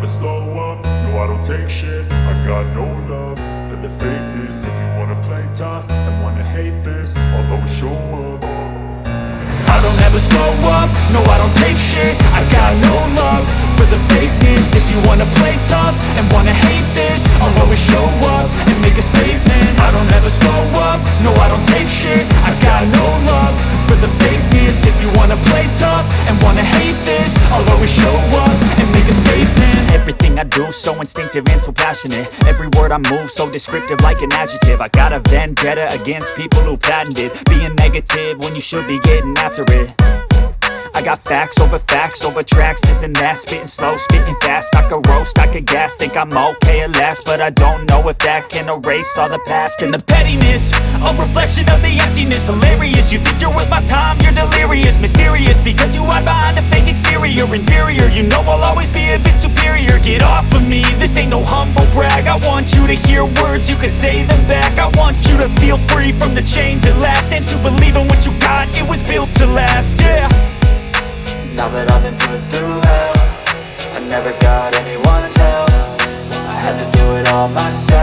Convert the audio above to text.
slow up, no I don't take shit. I got no love for the fakeness. If you wanna play tough and wanna hate this, I'll always show up. I don't ever slow up, no I don't take shit. I got no love for the fakeness. If you wanna play tough and wanna hate this, I'll always show up and make a statement. I don't ever slow up, no I don't take shit. I got no love for the fakeness. If you wanna play tough and wanna hate this, I'll always show up and make a statement. Everything I do so instinctive and so passionate. Every word I move so descriptive like an adjective. I got a vendetta against people who patented being negative when you should be getting after it. I got facts over tracks, this and that. Spitting slow, spitting fast, I could roast, I could gas. Think I'm okay at last, but I don't know if that can erase all the past. And the pettiness, a reflection of the emptiness. Hilarious, you think you're worth my time, you're delirious. Mysterious, because you hide behind a fake exterior. Inferior, you know I'll always be a bit superior. Get off of me, this ain't no humble brag. I want you to hear words, you can say them back. I want you to feel free from the chains at last, and to believe in what you got, it was built to last, yeah. Now that I've been put through hell, I never got anyone's help. I had to do it all myself.